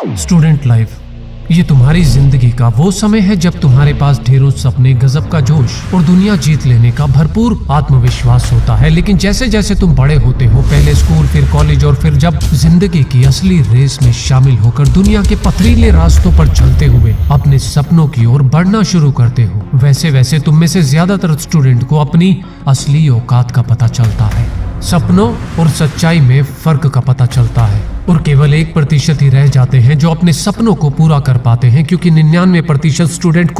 Student life, ये तुम्हारी जिंदगी का वो समय है जब तुम्हारे पास ढेरों सपने, गजब का जोश और दुनिया जीत लेने का भरपूर आत्मविश्वास होता है। लेकिन जैसे जैसे तुम बड़े होते हो, पहले स्कूल, फिर कॉलेज और फिर जब जिंदगी की असली रेस में शामिल होकर दुनिया के पथरीले रास्तों पर चलते हुए अपने सपनों की ओर बढ़ना शुरू करते हो, वैसे वैसे तुम में से ज्यादातर स्टूडेंट को अपनी असली औकात का पता चलता है। सपनों और सच्चाई में फर्क का पता चलता है और केवल 1% ही रह जाते हैं जो अपने सपनों को पूरा कर पाते हैं, क्योंकि 99% स्टूडेंट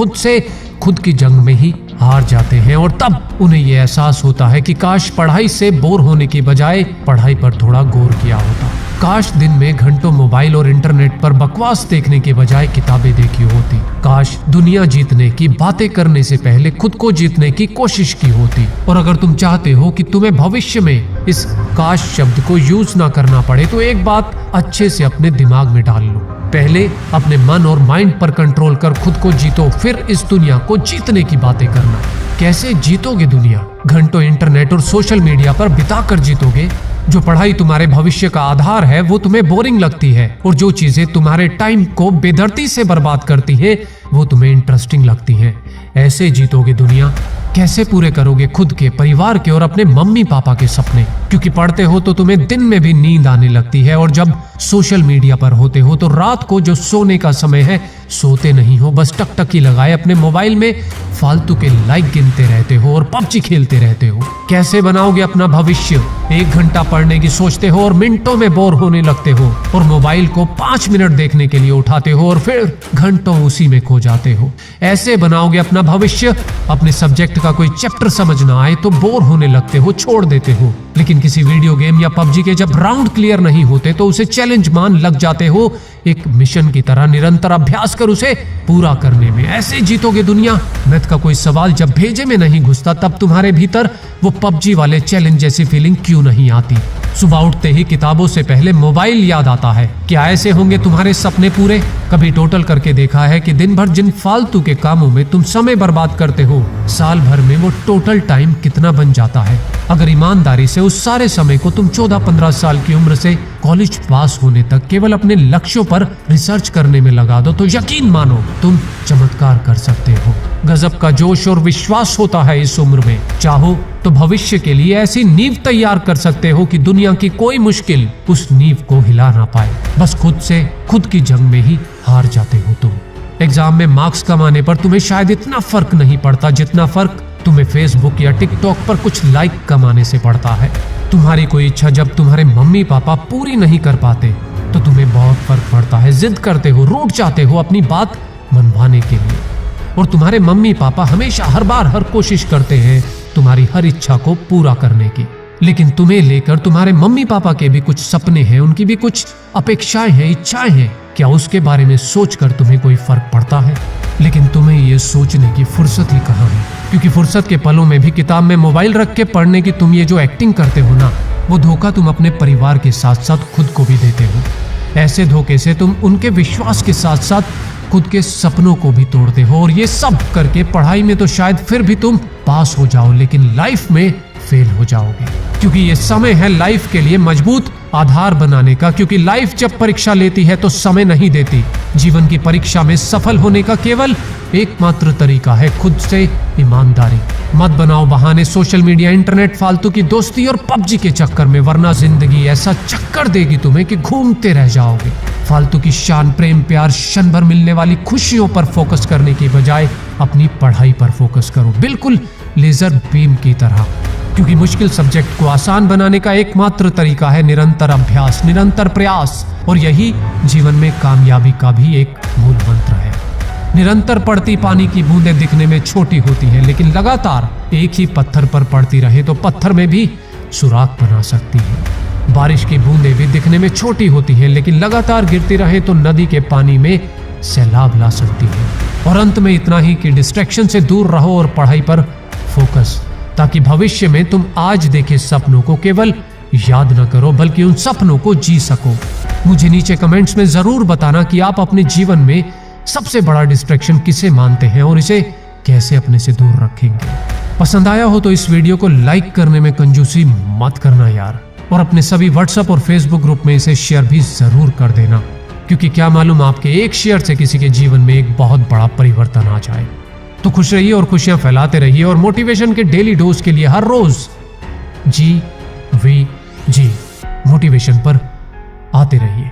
खुद की जंग में ही हार जाते हैं और तब उन्हें यह एहसास होता है कि काश पढ़ाई से बोर होने की बजाय पढ़ाई पर थोड़ा गौर किया होता। काश दिन में घंटों मोबाइल और इंटरनेट पर बकवास देखने के बजाय किताबें देखी होती। काश दुनिया जीतने की बातें करने से पहले खुद को जीतने की कोशिश की होती। और अगर तुम चाहते हो कि तुम्हें भविष्य में इस काश शब्द को यूज ना करना पड़े, तो एक बात अच्छे से अपने दिमाग में डाल लो। पहले अपने मन और माइंड पर कंट्रोल कर खुद को जीतो, फिर इस दुनिया को जीतने की बातें करना। कैसे जीतोगे दुनिया? घंटों इंटरनेट और सोशल मीडिया पर बिताकर जीतोगे। जो पढ़ाई तुम्हारे भविष्य का आधार है वो तुम्हें बोरिंग लगती है, और जो चीजें तुम्हारे टाइम को बेदर्दी से बर्बाद करती हैं वो तुम्हें इंटरेस्टिंग लगती हैं। ऐसे जीतोगे दुनिया। कैसे पूरे करोगे खुद के, परिवार के और अपने मम्मी पापा के सपने? क्योंकि पढ़ते हो तो तुम्हें दिन में भी नींद आने लगती है, और जब सोशल मीडिया पर होते हो तो रात को जो सोने का समय है सोते नहीं हो, बस टकटकी लगाए अपने मोबाइल में फालतू के लाइक गिनते रहते हो और पबजी खेलते रहते हो। कैसे बनाओगे अपना भविष्य? 1 घंटा पढ़ने की सोचते हो और मिनटों में बोर होने लगते हो, और मोबाइल को 5 मिनट देखने के लिए उठाते हो और फिर घंटों उसी में खो जाते हो। ऐसे बनाओगे अपना भविष्य? अपने सब्जेक्ट का कोई चैप्टर समझ ना आए तो बोर होने लगते हो, छोड़ देते हो। लेकिन किसी वीडियो गेम या पबजी के जब राउंड क्लियर नहीं होते तो उसे चैलेंज मान लग जाते हो, एक मिशन की तरह निरंतर अभ्यास कर उसे पूरा करने में। ऐसे जीतोगे दुनिया। मैथ का कोई सवाल जब भेजे में नहीं घुसता तब तुम्हारे भीतर वो पबजी वाले चैलेंज जैसी फीलिंग क्यों नहीं आती? सुबह उठते ही किताबों से पहले मोबाइल याद आता है। क्या ऐसे होंगे तुम्हारे सपने पूरे? कभी टोटल करके देखा है कि दिन भर जिन फालतू के कामों में तुम समय बर्बाद करते हो, साल भर में वो टोटल टाइम कितना बन जाता है? अगर ईमानदारी से उस सारे समय को तुम 14-15 साल की उम्र से कॉलेज पास होने तक केवल अपने लक्ष्यों पर रिसर्च करने में लगा दो, तो यकीन मानो तुम चमत्कार कर सकते हो। गजब का जोश और विश्वास होता है इस उम्र में। चाहो तो भविष्य के लिए ऐसी नींव तैयार कर सकते हो कि दुनिया की कोई मुश्किल उस नींव को हिला ना पाए। बस खुद की जंग में ही हार जाते हो तुम। एग्जाम में मार्क्स कमाने पर तुम्हें शायद इतना फर्क नहीं पड़ता जितना फर्क तुम्हें फेसबुक या टिकटॉक पर कुछ लाइक कमाने से पड़ता है। तुम्हारी कोई इच्छा जब तुम्हारे मम्मी पापा पूरी नहीं कर पाते तो तुम्हें बहुत फर्क पड़ता है। जिद करते हो, रूठ जाते हो अपनी बात मनवाने के लिए, और तुम्हारे मम्मी पापा हमेशा हर बार हर कोशिश करते हैं तुम्हारी हर इच्छा को पूरा करने की। लेकिन तुम्हें लेकर तुम्हारे मम्मी पापा के भी कुछ सपने हैं, उनकी भी कुछ अपेक्षाएं हैं, इच्छाएं हैं। क्या उसके बारे में सोचकर तुम्हें कोई फर्क पड़ता है? लेकिन तुम्हें ये सोचने की फुर्सत ही कहाँ है, क्योंकि फुर्सत के पलों में भी किताब में मोबाइल रख के पढ़ने की तुम ये जो एक्टिंग करते हो ना, वो धोखा तुम अपने परिवार के साथ साथ खुद को भी देते हो। ऐसे धोखे से तुम उनके विश्वास के साथ साथ खुद के सपनों को भी तोड़ते हो, और ये सब करके पढ़ाई में तो शायद फिर भी तुम पास हो जाओ, लेकिन लाइफ में फेल हो जाओगे। क्योंकि ये समय है लाइफ के लिए मजबूत आधार बनाने का, क्योंकि लाइफ जब परीक्षा लेती है तो समय नहीं देती। जीवन की परीक्षा में सफल होने का केवल एकमात्र तरीका है खुद से ईमानदारी। मत बनाओ बहाने सोशल मीडिया, इंटरनेट, फालतू की दोस्ती और पबजी के चक्कर में, वरना जिंदगी ऐसा चक्कर देगी तुम्हें कि घूमते रह जाओगे। फालतू की शान, प्रेम, प्यार, क्षण भर मिलने वाली खुशियों पर फोकस करने की बजाय अपनी पढ़ाई पर फोकस करो, बिल्कुल लेजर बीम की तरह। क्योंकि मुश्किल सब्जेक्ट को आसान बनाने का एकमात्र तरीका है निरंतर अभ्यास, निरंतर प्रयास, और यही जीवन में कामयाबी का भी एक मूल मंत्र है। निरंतर पड़ती पानी की बूंदें दिखने में छोटी होती हैं, लेकिन लगातार एक ही पत्थर पर पड़ती रहे तो पत्थर में भी सुराख बना सकती है। बारिश की बूंदें भी दिखने में छोटी होती हैं, लेकिन लगातार गिरती रहे तो नदी के पानी में सैलाब ला सकती है। और अंत में इतना ही कि डिस्ट्रैक्शन से दूर रहो और पढ़ाई पर फोकस, ताकि भविष्य में तुम आज देखे सपनों को केवल याद न करो बल्कि उन सपनों को जी सको। मुझे नीचे कमेंट्स में जरूर बताना कि आप अपने जीवन में सबसे बड़ा डिस्ट्रैक्शन किसे मानते हैं और इसे कैसे अपने से दूर रखेंगे। पसंद आया हो तो इस वीडियो को लाइक करने में कंजूसी मत करना यार, और अपने सभी व्हाट्सएप और फेसबुक ग्रुप में इसे शेयर भी जरूर कर देना। क्योंकि क्या मालूम आपके एक शेयर से किसी के जीवन में एक बहुत बड़ा परिवर्तन आ जाए। तो खुश रहिए और खुशियां फैलाते रहिए और मोटिवेशन के डेली डोज के लिए हर रोज GVG मोटिवेशन पर आते रहिए।